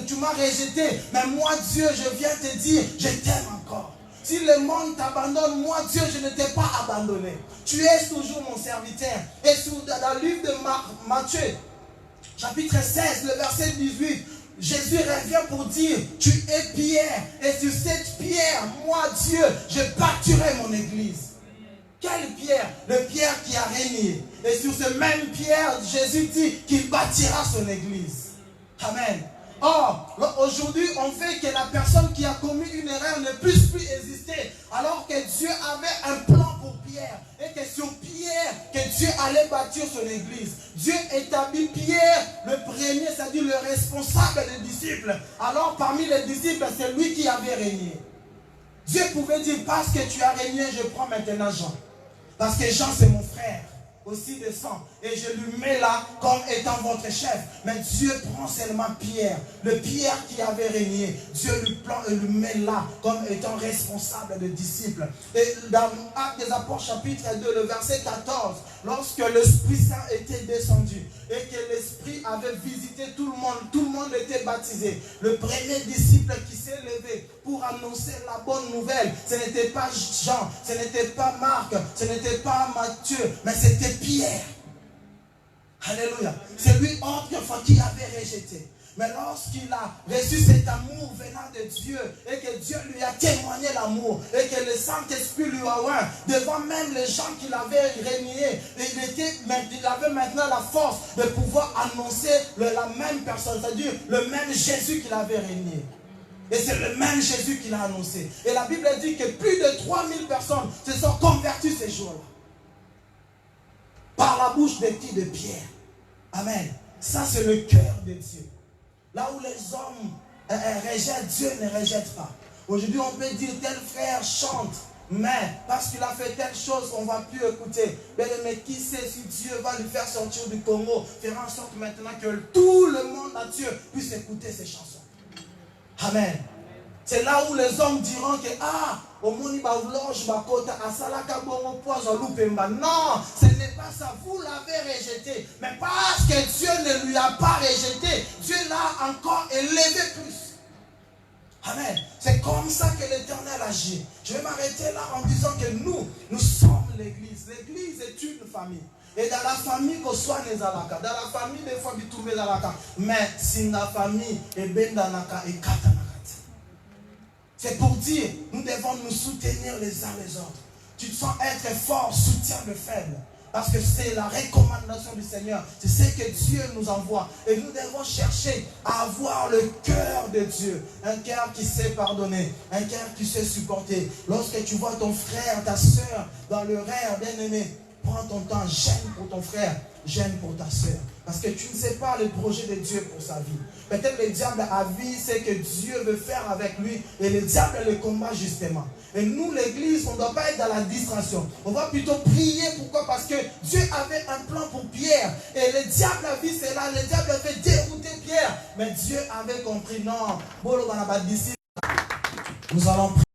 tu m'as rejeté, mais moi Dieu, je viens te dire, je t'aime encore. Si le monde t'abandonne, moi Dieu, je ne t'ai pas abandonné. Tu es toujours mon serviteur. Et dans le livre de Matthieu, chapitre 16, le verset 18, Jésus revient pour dire, tu es pierre, et sur cette pierre, moi Dieu, je bâtirai mon église. Quelle pierre? Le pierre qui a régné. Et sur ce même pierre, Jésus dit qu'il bâtira son église. Amen. Or, aujourd'hui, on fait que la personne qui a commis une erreur ne puisse plus exister, alors que Dieu avait un plan pour Pierre, et que sur Pierre, que Dieu allait bâtir son église. Dieu établit Pierre, le premier, c'est-à-dire le responsable des disciples. Alors, parmi les disciples, c'est lui qui avait régné. Dieu pouvait dire, parce que tu as régné, je prends maintenant Jean. Parce que Jean, c'est mon frère, aussi de sang. Et je lui mets là comme étant votre chef. Mais Dieu prend seulement Pierre, le Pierre qui avait régné. Dieu lui met là comme étant responsable de disciples. Et dans Actes des Apôtres, chapitre 2, le verset 14, lorsque l'Esprit Saint était descendu et que l'Esprit avait visité tout le monde était baptisé. Le premier disciple qui s'est levé pour annoncer la bonne nouvelle, ce n'était pas Jean, ce n'était pas Marc, ce n'était pas Matthieu, mais c'était Pierre. Alléluia. C'est lui autrefois qui avait rejeté. Mais lorsqu'il a reçu cet amour venant de Dieu et que Dieu lui a témoigné l'amour et que le Saint-Esprit lui a oint devant même les gens qu'il avait reniés, il avait maintenant la force de pouvoir annoncer la même personne, c'est-à-dire le même Jésus qu'il avait renié. Et c'est le même Jésus qu'il a annoncé. Et la Bible dit que plus de 3000 personnes se sont converties ces jours-là. Par la bouche de qui? De Pierre. Amen. Ça, c'est le cœur de Dieu. Là où les hommes rejettent, Dieu ne rejette pas. Aujourd'hui, on peut dire tel frère chante, mais parce qu'il a fait telle chose, on ne va plus écouter. Mais qui sait si Dieu va lui faire sortir du Congo, faire en sorte maintenant que tout le monde à Dieu puisse écouter ses chansons. Amen. C'est là où les hommes diront que non, ce n'est pas ça, vous l'avez rejeté. Mais parce que Dieu ne lui a pas rejeté, Dieu l'a encore élevé plus. Amen. C'est comme ça que l'Éternel agit. Je vais m'arrêter là en disant que nous sommes l'Église. L'Église est une famille. Et dans la famille, qu'on soit les alaka. Dans la famille, des fois, on trouve les alaka. Mais si la famille est ben danaka et katanaka. C'est pour dire, nous devons nous soutenir les uns les autres. Tu te sens être fort, soutiens le faible. Parce que c'est la recommandation du Seigneur. C'est ce que Dieu nous envoie. Et nous devons chercher à avoir le cœur de Dieu. Un cœur qui sait pardonner. Un cœur qui sait supporter. Lorsque tu vois ton frère, ta soeur dans le rêve, bien aimé, prends ton temps, gêne pour ton frère, gêne pour ta soeur. Parce que tu ne sais pas le projet de Dieu pour sa vie. Peut-être le diable a vu ce que Dieu veut faire avec lui. Et le diable le combat justement. Et nous, l'église, on ne doit pas être dans la distraction. On va plutôt prier. Pourquoi? Parce que Dieu avait un plan pour Pierre. Et le diable a vu cela. Le diable avait dérouté Pierre. Mais Dieu avait compris. Non. Nous allons prier.